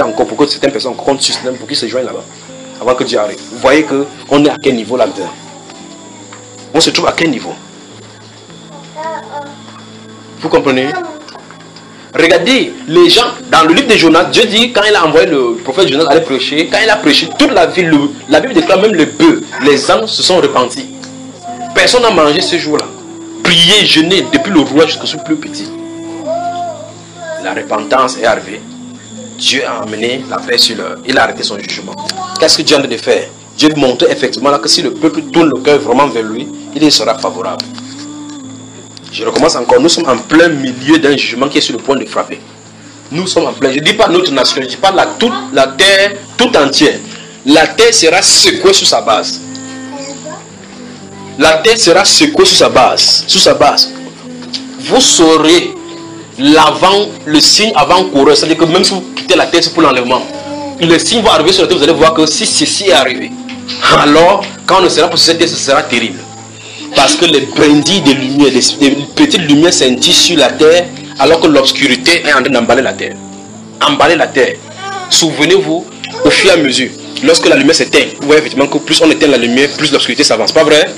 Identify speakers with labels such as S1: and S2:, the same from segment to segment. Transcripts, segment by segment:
S1: inciter encore pour que certaines personnes comptent sur cela pour qu'ils se joignent là-bas. Avant que Dieu arrive. Vous voyez qu'on est à quel niveau là-dedans? On se trouve à quel niveau? Vous comprenez? Regardez les gens dans le livre de Jonas. Dieu dit quand il a envoyé le prophète Jonas aller prêcher, quand il a prêché toute la ville, la Bible déclare même le bœuf, les ânes se sont repentis. Personne n'a mangé ce jour-là. Prier, jeûner depuis le roi jusqu'au plus petit. La repentance est arrivée. Dieu a amené la paix sur l'heure. Il a arrêté son jugement. Qu'est-ce que Dieu a de faire? Dieu montrait effectivement là que si le peuple tourne le cœur vraiment vers lui, il sera favorable. Je recommence encore. Nous sommes en plein milieu d'un jugement qui est sur le point de frapper. Nous sommes en plein. Je ne dis pas notre nation, je dis pas toute la terre tout entière. La terre sera secouée sous sa base. La terre sera secouée sous sa base. Sous sa base. Vous saurez le signe avant-coureur. C'est-à-dire que même si vous quittez la terre, c'est pour l'enlèvement. Le signe va arriver sur la terre, vous allez voir que si ceci est arrivé, alors quand on ne sera pas sur cette terre, ce sera terrible. Parce que les brindilles de lumière, les petites lumières scintillent sur la terre, alors que l'obscurité est en train d'emballer la terre. Emballer la terre. Souvenez-vous, au fur et à mesure, lorsque la lumière s'éteint, vous voyez effectivement que plus on éteint la lumière, plus l'obscurité s'avance. Pas vrai?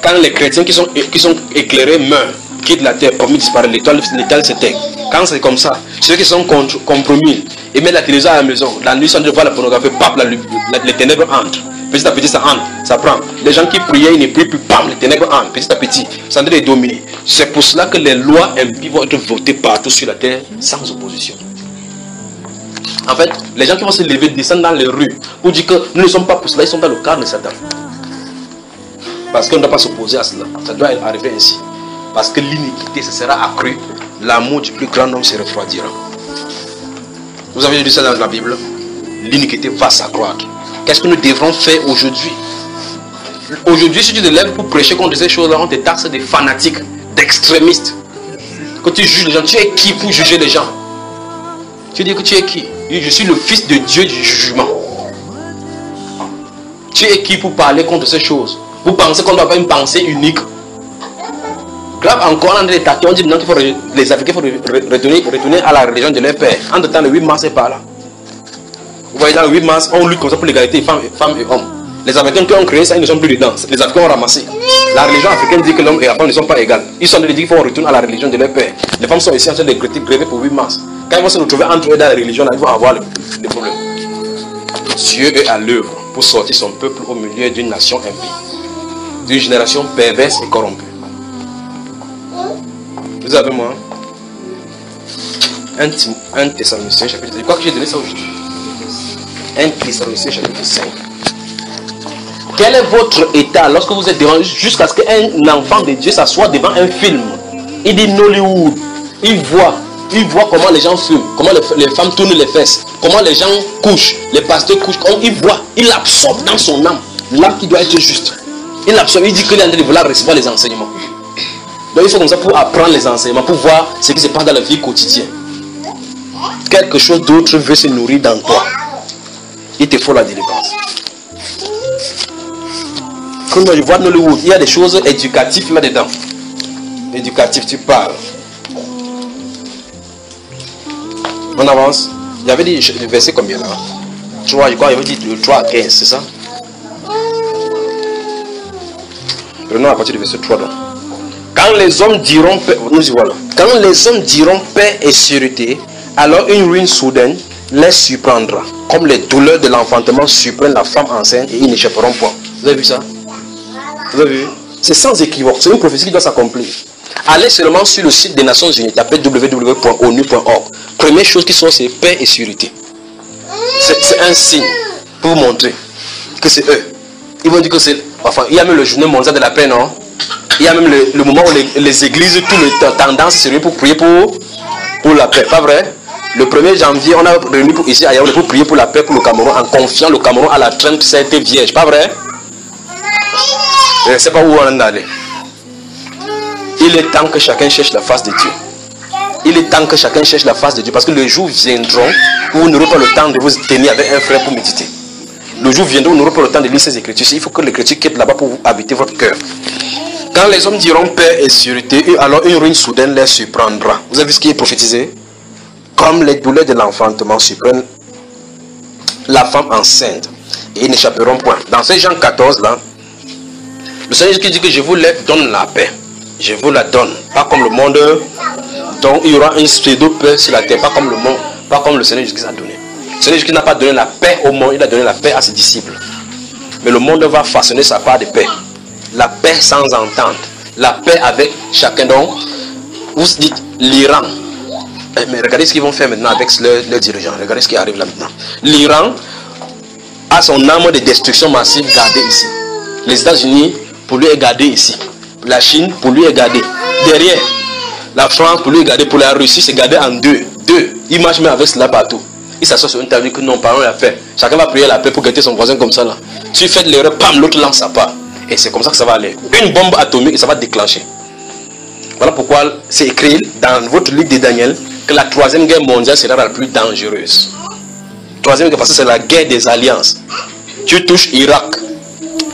S1: Quand les chrétiens qui sont éclairés meurent, quittent la terre, promis disparaît, l'étoile s'éteint. Quand c'est comme ça, ceux qui sont compromis et mettent la télévision à la maison, la nuit sans de voir la pornographie, pap, les ténèbres entrent. Petit à petit, ça entre, ça prend. Les gens qui priaient, ils ne prient plus, pam, les ténèbres entrent. Petit à petit, ça doit les dominer. C'est pour cela que les lois impies vont être votées partout sur la terre sans opposition. En fait, les gens qui vont se lever, descendre dans les rues pour dire que nous ne sommes pas pour cela, ils sont dans le cadre de Satan. Parce qu'on ne doit pas s'opposer à cela. Ça doit arriver ainsi. Parce que l'iniquité se sera accrue, l'amour du plus grand homme se refroidira. Vous avez lu ça dans la Bible? L'iniquité va s'accroître. Qu'est-ce que nous devrons faire aujourd'hui? Aujourd'hui, si tu te lèves pour prêcher contre ces choses-là, on te taxe de fanatiques, d'extrémistes. Quand tu juges les gens, tu es qui pour juger les gens? Tu dis que tu es qui? Je suis le fils de Dieu du jugement. Tu es qui pour parler contre ces choses? Vous pensez qu'on doit avoir une pensée unique? Grave encore, on a des tâtés, on dit qu'il faut les Africains faut retourner à la religion de leur père. Entre temps, le 8 mars est par là. Vous voyez, dans le 8 mars, on lutte comme ça pour l'égalité femmes et hommes. Les Africains qui ont créé ça, ils ne sont plus dedans. Les Africains ont ramassé. La religion africaine dit que l'homme et la femme ne sont pas égales. Ils sont en train de dire qu'il faut retourner à la religion de leur père. Les femmes sont ici en train de gréver pour 8 mars. Quand ils vont se retrouver entre eux dans la religion, là, ils vont avoir des problèmes. Dieu est à l'œuvre pour sortir son peuple au milieu d'une nation impie, d'une génération perverse et corrompue. Vous avez moi 1 Thessaloniciens chapitre 5. Je crois que j'ai donné ça aujourd'hui. 1 Thessaloniciens chapitre 5. Quel est votre état lorsque vous êtes devant, jusqu'à ce qu'un enfant de Dieu s'assoie devant un film? Il dit Nollywood. Il voit comment les gens fument, comment les femmes tournent les fesses, comment les gens couchent, les pasteurs couchent. Il voit, il absorbe dans son âme l'âme qui doit être juste. Il absorbe, il dit qu'il est en train de vouloir recevoir les enseignements. Donc il faut comme ça pour apprendre les enseignements, pour voir ce qui se passe dans la vie quotidienne. Quelque chose d'autre veut se nourrir dans toi. Il te faut la délivrance. Quand je vois Nollywood, il y a des choses éducatives là-dedans. Éducatif, tu parles. On avance. Il y avait dit le verset combien là? 3, je crois, il avait dit de 3 à 15, c'est ça? Prenons à partir du verset 3 donc. Quand les hommes diront paix, nous y voilà. Quand les hommes diront paix et sûreté, alors une ruine soudaine les surprendra. Comme les douleurs de l'enfantement surprennent la femme enceinte et ils n'échapperont point. Vous avez vu ça? Vous avez vu? C'est sans équivoque. C'est une prophétie qui doit s'accomplir. Allez seulement sur le site des Nations Unies, tapez www.onu.org. Première chose qui sort, c'est paix et sûreté. C'est un signe pour vous montrer que c'est eux. Ils vont dire que c'est... Enfin, il y a même le journée mondial de la paix, non? Il y a même le moment où les églises, toutes les tendances se réunissent pour prier pour la paix. Pas vrai? Le 1er janvier, on a réuni ici à Yaoundé pour prier pour la paix pour le Cameroun, en confiant le Cameroun à la traîne sainte vierge. Pas vrai? Je ne sais pas où on en allait. Il est temps que chacun cherche la face de Dieu. Il est temps que chacun cherche la face de Dieu. Parce que les jours viendront où vous n'aurez pas le temps de vous tenir avec un frère pour méditer. Le jour viendra où vous n'aurez pas le temps de lire ces écritures. Il faut que l'écriture quitte là-bas pour habiter votre cœur. Quand les hommes diront paix et sûreté, alors une ruine soudaine les surprendra. Vous avez vu ce qui est prophétisé? Comme les douleurs de l'enfantement surprennent la femme enceinte. Et ils n'échapperont point. Dans ces Jean 14 là, le Seigneur qui dit que je vous donne la paix. Je vous la donne. Pas comme le monde, dont il y aura une pseudo-paix sur la terre. Pas comme le monde, pas comme le Seigneur Jésus a donné. Le Seigneur Jésus n'a pas donné la paix au monde, il a donné la paix à ses disciples. Mais le monde va façonner sa part de paix. La paix sans entente. La paix avec chacun. Donc, vous dites l'Iran. Mais regardez ce qu'ils vont faire maintenant avec leurs dirigeants. Regardez ce qui arrive là maintenant. L'Iran a son arme de destruction massive gardée ici. Les États-Unis, pour lui, est gardé ici. La Chine, pour lui, est gardé. Derrière, la France, pour lui, est gardé. Pour la Russie, c'est gardé en deux. Il marche même avec cela partout. Il s'assoit sur une table et dit que non, parlons la paix. Chacun va prier la paix pour guetter son voisin comme ça là. Tu fais de l'erreur, pam, l'autre lance sa part. Et c'est comme ça que ça va aller. Une bombe atomique et ça va déclencher. Voilà pourquoi c'est écrit dans votre livre de Daniel que la troisième guerre mondiale sera la plus dangereuse. Troisième guerre, parce que c'est la guerre des alliances. Tu touches Irak.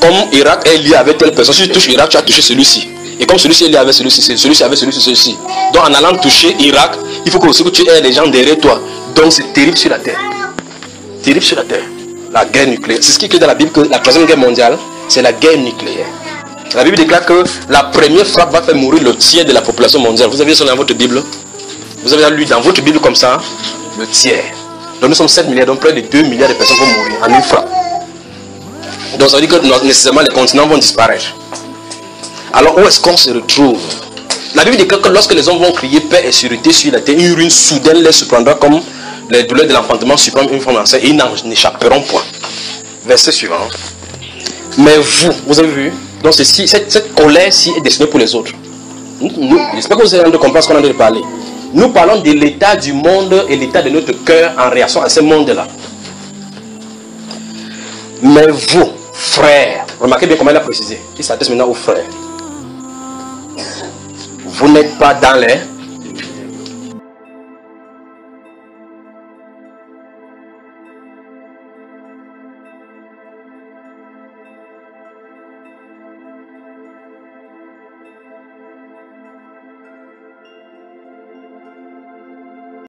S1: Comme Irak est lié avec telle personne, si tu touches Irak, tu as touché celui-ci. Et comme celui-ci est lié avec celui-ci, celui-ci avec celui-ci. Donc en allant toucher Irak, il faut que aussi que tu aies les gens derrière toi. Donc c'est terrible sur la terre. Terrible sur la terre. La guerre nucléaire. C'est ce qui est écrit dans la Bible que la troisième guerre mondiale, c'est la guerre nucléaire. La Bible déclare que la première frappe va faire mourir le tiers de la population mondiale. Vous avez vu ça dans votre Bible? Vous avez lu dans votre Bible comme ça, le tiers. Donc nous sommes 7 milliards, donc près de 2 milliards de personnes vont mourir en une frappe. Donc ça veut dire que nécessairement les continents vont disparaître. Alors où est-ce qu'on se retrouve? La Bible déclare que lorsque les hommes vont crier paix et sécurité sur la terre, une ruine soudaine les surprendra comme les douleurs de l'enfantement surprennent une femme enceinte et ils n'échapperont point. Verset suivant. Mais vous avez vu? Donc cette colère-ci est destinée pour les autres. J'espère que vous allez comprendre ce qu'on est en train de parler. Nous parlons de l'état du monde et l'état de notre cœur en réaction à ce monde-là. Mais vous, frères, remarquez bien comment il a précisé. Il s'adresse maintenant aux frères. Vous n'êtes pas dans les